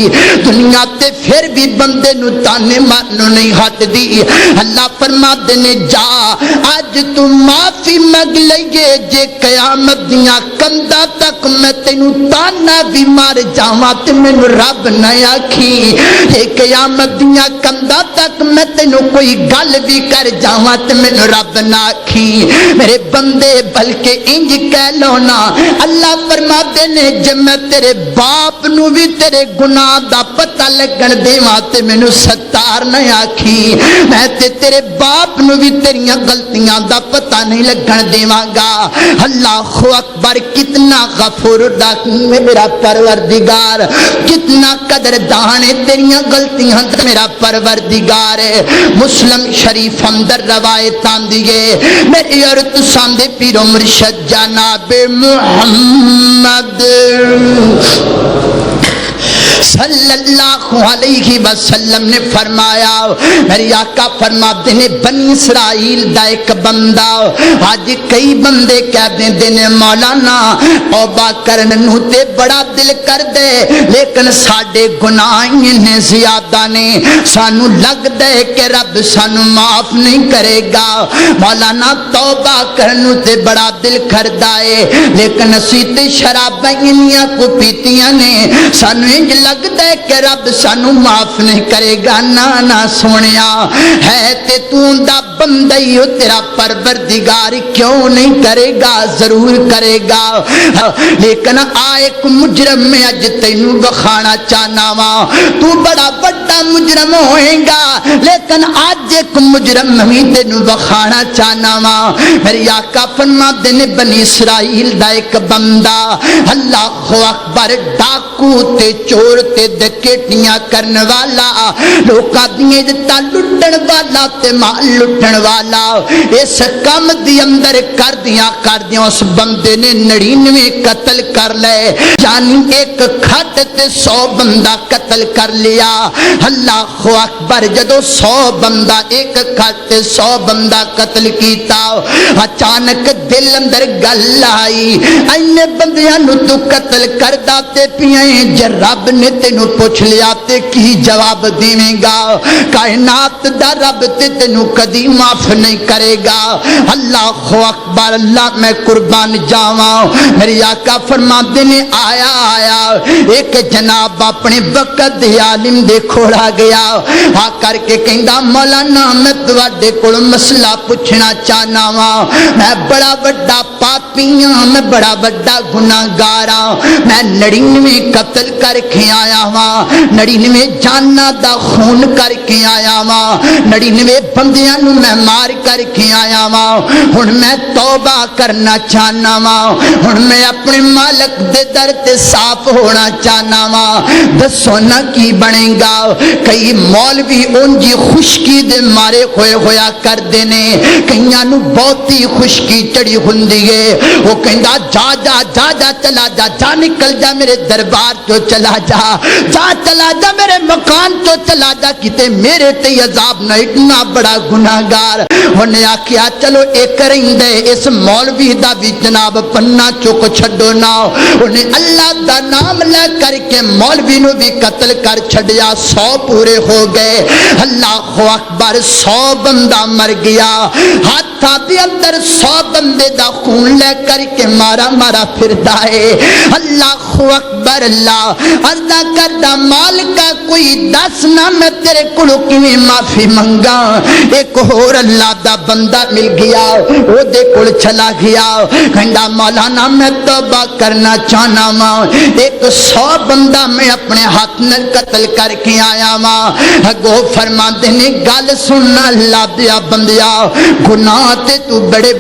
دنیا تے پھر بھی بندے نو تانے مارنوں نہیں ہٹ دی اللہ فرما دینے جا اج تو معافی منگ لئیے جے قیامت دیاں کندا تک میں تینوں تانا بھی مار جاواں تے مینوں رب نہ آکھی اے قیامت دیاں کندا تک میں تینوں کوئی گل بھی کر جاواں تے مینوں رب نہ آکھی میرے بندے بلکہ انج کہہ لو نا اللہ فرماتے نے جب میں تیرے باپ نو بھی تیرے گناہ دا پتہ لگن دیواں تے مینوں ستار نہ آکھی میں تے تیرے باپ نو بھی تیریاں غلطیاں دا پتہ نہیں لگن دیواں گا اللہ اکبر کتنا غفور رحیم میرا پروردگار کتنا قدردان ہے تیریاں غلطیاں میرا پروردگار ہے مسلم شریف اندر روایت آندی ہے میری اور تساں دے پیر و مرشد جناب محمد صلی اللہ علیہ وسلم نے فرمایا میری آقا فرماتے ہیں بنی اسرائیل دا ایک بندہ آج کئی بندے کہتے ہیں مولانا توبہ کرنے نو تے بڑا دل کر دے لیکن ساڈے گناہ نے زیادہ نے سانو لگ دے کہ رب سانو معاف نہیں کرے گا مولانا توبہ کرنے تے بڑا دل کردا ہے لیکن اسی تے شراباں انیاں کو پیتیاں نے سانو انج لگ دے کہ رب سانو معاف نہیں کرے گا نہ سونیا ہے تے تو دا بندہ ہی تیرا پروردگار کیوں نہیں کرے گا ضرور کرے گا لیکن ایک مجرم میں اج تینوں بخانا چاہنا وا تو بڑا بڑا مجرم ہوئے گا لیکن آج ایک مجرم بھی تینوں بخانا چاہنا وا میری آقا فرماتے نے بنی اسرائیل دا ایک بندہ اللہ اکبر ڈاکو تے چور تے دکیٹیاں کرن والا لوکاں دی عزتاں لٹن والا تے مال لٹن والا اس کم دی اندر کردیاں اس بندے نے 99 قتل کر لے یعنی ایک کھٹ تے 100 بندہ قتل کر لیا اللہ اکبر جدو 100 بندہ ایک کھٹ تے 100 بندہ قتل کیتا اچانک دل اندر گل آئی اینے بندیاں نو تو قتل کردا تے پیئیں جے رب نے تینو پوچھ لیا تے کی جواب دیویں گا کائنات دا رب تے تینو کدی معاف نہیں کرے گا اللہ اکبر اللہ میں قربان جاواں میری آقا فرماتے نے آیا ایک جناب اپنے وقت دے عالم دے کھوڑا گیا آ کر کے کہندا مولانا میں تواڈے کول مسئلہ پوچھنا چاہنا وا میں بڑا بڑا پاپی ہاں میں بڑا بڑا گناہگار ہاں میں 99 قتل کر کے آیا ہاں 99 جاناں دا خون کر کے آیا ہاں 99 بندیاں نو میں مار کر کے آیا ہاں ہن میں توبہ کرنا چاہنا وا ہن میں اپنے مالک دے در تے صاف ہونا چاہنا وا دسو نا کی بنے گا کئی مولوی اونجی خشکی دے مارے ہوئے ہویا کر دینے کئیاں نو بہتی خشکی چڑی ہوندی ہے وہ کہندا جا چلا جا نکل جا میرے دربار تو چلا جا میرے مکان تو چلا جا کتے میرے تے عذاب نہ اتنا بڑا گناہگار انہیں آکھیا چلو ایک رہندے اس مولوی دا بھی جناب پنہ چوک چھڈو نا انہیں اللہ دا نام لے کر کے مولوی نو بھی قتل کر چھڑیا 100 پورے ہو گئے اللہ اکبر 100 بندہ مر گیا ہاتھاں دے اندر 100 بندے دا خون لے کر کے مارا پھردا ہے اللہ اکبر اللہ عرضہ کردہ مالکا کوئی دس نہ میں تیرے کلو کیویں معافی منگا ایک اور اللہ دا بندہ مل گیا وہ دے کل چلا گیا کہندا مولانا میں توبہ کرنا چاہنا وا ایک 100 بندہ میں اپنے ہاتھ نال قتل کر کے آیا وا اگو فرماندے نے گل سننا اللہ دیا بندیا گناہ تے تو بڑے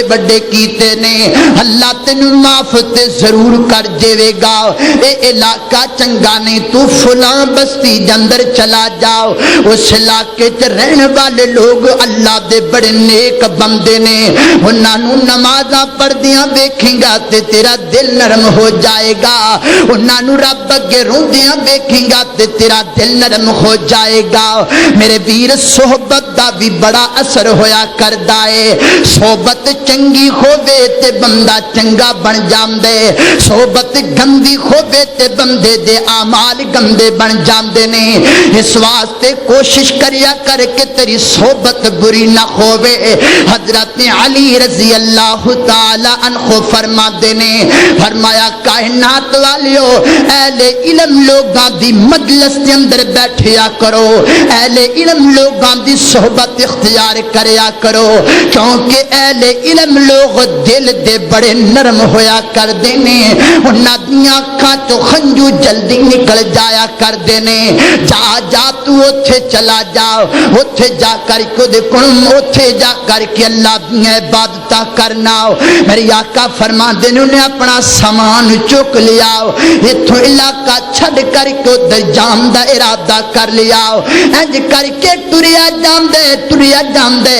بڑے کیتے نے اللہ تینوں معاف تے ضرور کر جے گا اے علاقہ چنگا نہیں تو فلاں بستی دے اندر چلا جاؤ اس علاقے تے رہن والے لوگ اللہ دے بڑے نیک بندے نے انہاں نوں نمازاں پڑھدیاں ویکھیں گا تے تیرا دل نرم ہو جائے گا انہاں نوں رب اگے روندیاں ویکھیں گا تے تیرا دل نرم ہو جائے گا میرے ویر صحبت دا بھی بڑا اثر ہویا کردا ہے صحبت چنگی ہووے تے بندہ چنگا بن جاندے صحبت گندی ہووے تے بندے دے اعمال گندے بن جاندے نے اس واسطے کوشش کریا کر کے تیری صحبت بری نہ ہووے حضرت علی رضی اللہ تعالی عنہ فرماتے نے فرمایا کائنات والیو اہل علم لوگاں دی مجلس دے اندر بیٹھیا کرو اہل علم لوگاں دی صحبت اختیار کریا کرو کیونکہ اہل علم لوگ دل دے بڑے نرم ہویا کر دینے انہاں دیاں اکھاں چوں خنجو جلدی نکل جایا کر دینے جا تو اوتھے چلا جا اوتھے جا کر کے دے کون اوتھے جا کر کے اللہ دیاں عبادتاں کرنا میری آقا فرماندے نے انہیں اپنا سامان چک لیا ایتھوں علاقہ چھڈ کر کے ادھر جان دا ارادہ کر لیا انج کر کے ٹریا جاندے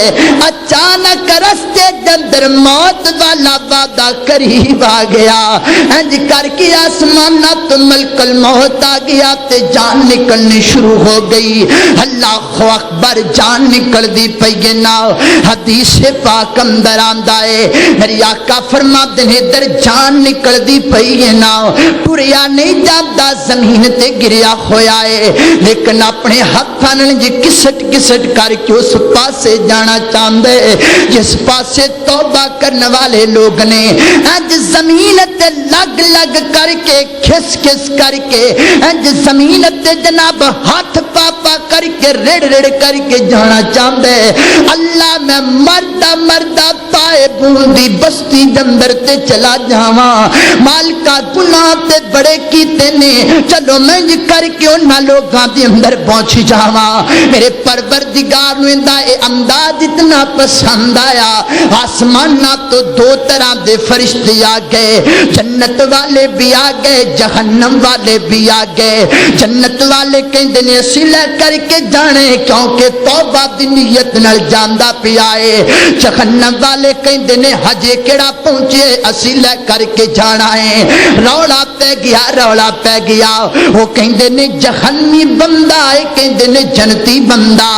اچانک رستے دے اندر موت والا وعدہ قریب آ گیا انج کر کے آسمانات ملک الموت آ گیا تے جان نکلنی شروع ہو گئی اللہ اکبر جان نکل دی پئی نا حدیث پاک اندر آندا ہے میری آقا فرماتے ہیں در جان نکل دی پئی نا ٹریا نہیں جاندا زمین تے گریا ہویا ہے لیکن اپنے ہاتھاں نال جی کسٹ کر کے اس پاسے جانا چاہندے جس پاسے توبہ کرنے والے لوگ نے اج زمین تے لگ کر کے کھس کر کے اج زمین تے جناب ہاتھ پاپا کر کے رڑ کر کے جانا چاہندے اللہ میں مردہ تائبوں دی بستی دندر تے چلا جاواں مالکا گناہ تے بڑے کیتے نے چلو میں کر کے انہاں لوگاں دے اندر پہنچ جاواں میرے پروردگار نو اندا اے انداز اتنا پسند آیا آسماناں تو دو طرح دے فرشتے آ گئے جنت والے بھی آ گئے جہنم والے بھی آ گئے جنت والے کہندے نے اسی لے کر کے جانے کیونکہ توبہ دی نیت نال جاندا پیا اے جہنم والے کہندے نے ہجے کیڑا پہنچے اسی لے کر کے جانا ہے رولا پہ گیا وہ کہندے نے جہنمی بندہ ہے کہندے نے جنتی بندہ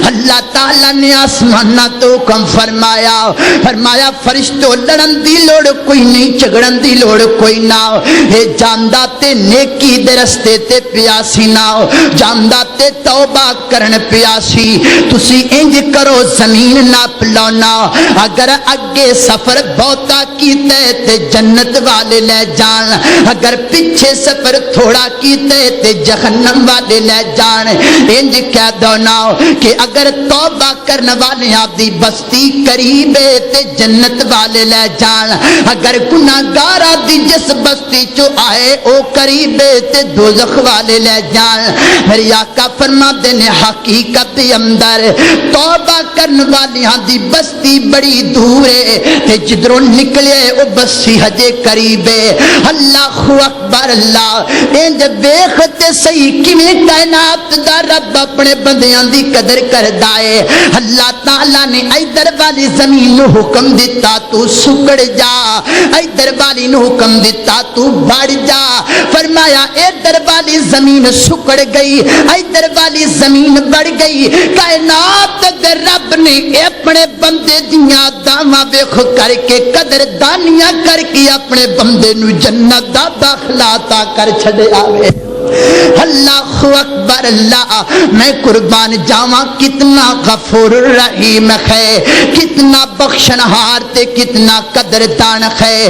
اللہ تعالیٰ نے آسمانہ تو حکم فرمایا فرشتوں لڑن دی لوڑ کوئی نہیں جھگڑن دی لوڑ کوئی نہ اے جاندا تے نیکی دے رستے تے پیاسی نہ جاندا تے توبہ کرن پیاسی تسی انج کرو زمین ناپ لونا اگر اگے سفر بہتا کیتے تے جنت والے لے جان اگر پیچھے سفر تھوڑا کیتے تے جہنم والے لے جان انج کہہ دو نا کہ اگر توبہ کرنے والے دی بستی قریب ہے تے جنت والے لے جان اگر گناہگارا دی جس بستی چو آئے او قریب ہے تے دوزخ والے لے جان میری آقا فرماتے نے حقیقت اندر توبہ کرنے والی دی بستی بڑی دور ہے تے جدروں نکلے او بستی ہجے قریب ہے اللہ اکبر اللہ انج بیختے صحیح کیویں کائنات دا رب اپنے بندیاں دی قدر کردا ہے اللہ تعالیٰ نے ادھر والی زمین نو حکم دیتا تو سکڑ جا ادھر والی نو حکم دیتا تو بڑھ جا فرمایا ادھر والی زمین سکڑ گئی ادھر والی زمین بڑھ گئی کائنات دے رب نے اپنے بندے دیاں داواں ویکھ کر کے قدر دانیاں کر کے اپنے بندے نو جنت دا داخلہ عطا کر چھڈیا وے اللہ اکبر اللہ میں قربان جاواں کتنا غفور رحیم ہے کتنا بخشنہار تے کتنا قدردان ہے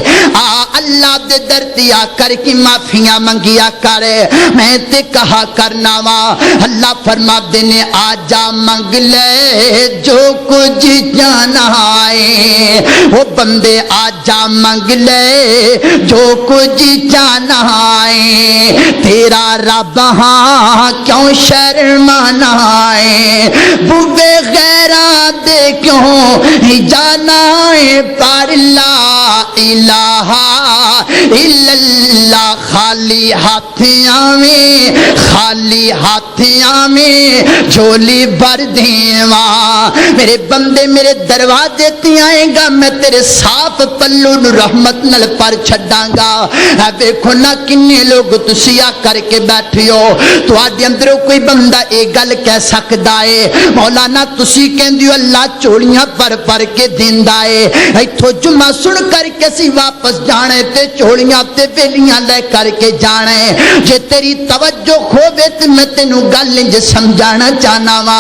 اللہ دے درتیا کر کی معافیاں منگیا کرے میں تے کہا کرنا وا اللہ فرما دینے آجا منگ لے جو کچھ جانا ہے وہ بندے آجا منگ لے جو کچھ جانا ہے تیرا رب ہاں کیوں شرمانا ہے بوے غیرہ دے کیوں جانا ہے پر لا الہ الا اللہ خالی ہاتھیاں میں جھولی بھر دیواں میرے بندے میرے دروازے تے آئے گا میں تیرے صاف پلو نو رحمت نال پر چھڈاں گا ویکھو نا کنے لوگ تسی آ کر کے بیٹھے ہو تواڈے اندروں کوئی بندہ اے گل کہہ سکدا ہے مولانا تسی کہندے ہو اللہ چوڑیاں پر کے دیندا ہے ایتھوں جمعہ سن کر کے سی واپس جانے تے چوڑیاں تے ویلیاں لے کر کے جانے جے تیری توجہ کھوے تے میں تینوں گل انج سمجھانا چاہنا وا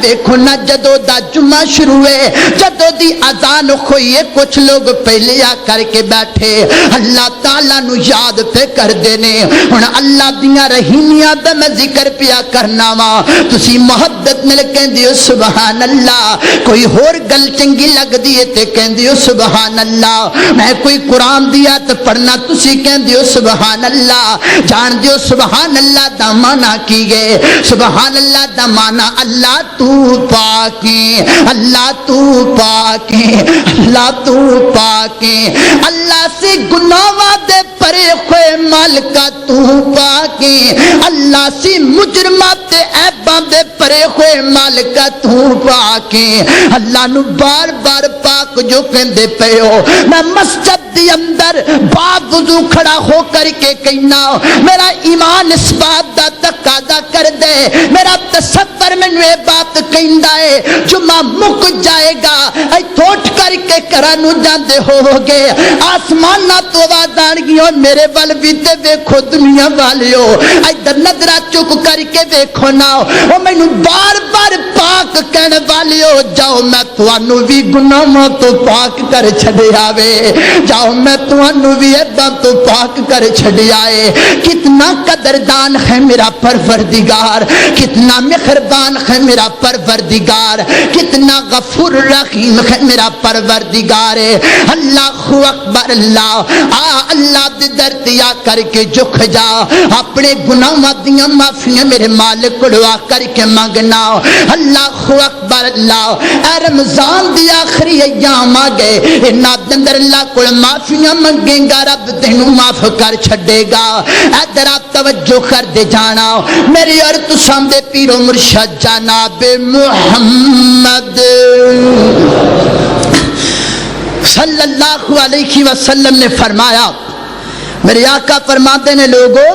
ویکھو نا جدوں دا جمعہ شروع ہے جدوں دی اذان ہوئی ہے کچھ لوگ پہلے آ کر کے بیٹھے اللہ تعالیٰ نو یاد پہ کر دینے ہن اللہ دیاں رحیمیاں دا میں ذکر پیا کرنا وا تسی محبت نال کہندے ہو سبحان اللہ کوئی ہور گل چنگی لگدی ہے تے کہندے ہو سبحان اللہ میں کوئی قرآن دی آیت پڑھنا تسی کہندے ہو سبحان اللہ جان دیو سبحان اللہ دا معنی کی گئے سبحان اللہ دا معنی اللہ تو پاک ہے اللہ تو پاک ہے اللہ تو پاک ہے اللہ سے گناہاں دے پرے ہوئے مالکا تو پاک ہے اللہ سے مجرمات عیباں دے پرے ہوئے مالکا تو پاک ہے اللہ نو بار بار پاک جو کہندے پے ہو میں مسجد دی اندر باب وضو کھڑا ہو کر کے کہنا میرا ایمان اس بات دا تقاضا کر دے میرا تصور مینوں اے بات کہندا ہے جمعہ مک جائے گا اے تھوٹ کر کے کرانو جاندے ہو گے آسماناں تو آواز آن گی میرے ول بھی تے ویکھو دنیا والیو ادھر نظرہ چک کر کے ویکھو نا او مینوں بار بار پاک کہنے والے ہو جاؤ میں تانوں بھی گناہاں تو پاک کر چھڈیا وے جاؤ میں تانوں بھی اداں تو پاک کر چھڈیا اے کتنا قدردان ہے میرا پروردگار کتنا مہربان ہے میرا پروردگار کتنا غفور رحیم ہے میرا پروردگار اللہ اکبر اللہ اللہ دے در دیا کر کے جھک جا اپنے گناہاں دیاں معافیاں میرے مالک کو دعا کر کے مانگنا اللہ اکبر اللہ اے رمضان دی آخری ایام آ گئے انہاں دے اندر اللہ کو معافیاں منگے گا رب تینوں معاف کر چھڈے گا ادھر توجہ کر دے جانا میری اور تساں دے پیر و مرشد جناب محمد صلی اللہ علیہ وسلم نے فرمایا میرے آقا فرماتے نے لوگوں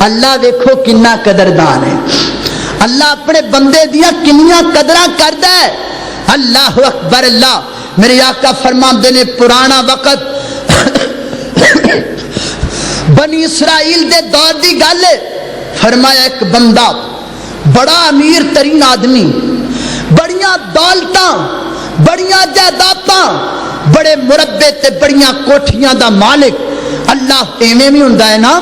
اللہ دیکھو کنا قدردان ہے اللہ اپنے بندے دیا کنیاں قدرہ کردا ہے اللہ اکبر اللہ میرے آقا فرماتے نے پرانا وقت بنی اسرائیل دے دور دی گل ہے فرمایا ایک بندہ بڑا امیر ترین آدمی بڑیاں دولتاں بڑیاں جائیداداں بڑے مربے تے بڑیاں کوٹھیاں دا مالک اللہ ایویں بھی ہوندا ہے نا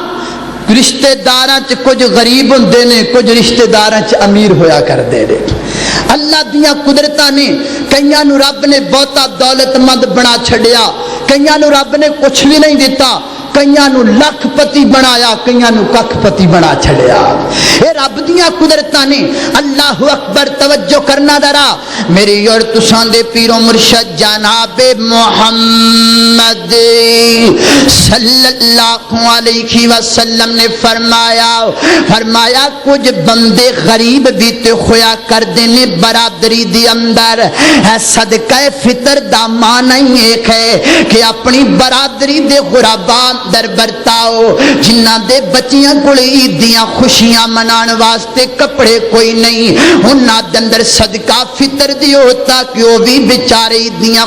رشتہ داراں چ کچھ غریب ہوندے نے کچھ رشتہ داراں چ امیر ہویا کردے نے اللہ دیاں قدرتاں نے کئیاں نو رب نے بہتا دولت مند بنا چھڈیا کئیاں نو رب نے کچھ بھی نہیں دیتا کئیاں نو لکھ پتی بنایا کئیاں نو ککھ پتی بنا چھڑیا اے رب دیاں قدرتاں نے اللہ اکبر توجہ کرنا ذرا میری اور تساں دے پیر و مرشد جناب محمد صلی اللہ علیہ وسلم نے فرمایا کچھ بندے غریب بھی تے ہویا کردے نے برادری دی اندر ہے صدقہ فطر دا معنی ایک ہے کہ اپنی برادری دے غربا در برتاؤ جنہ دے بچیاں کول عید دیاں خوشیاں منان واسطے کپڑے کوئی نہیں انہاں دے اندر صدقہ فطر دیو تاکہ وہ بھی بیچارے عید دیاں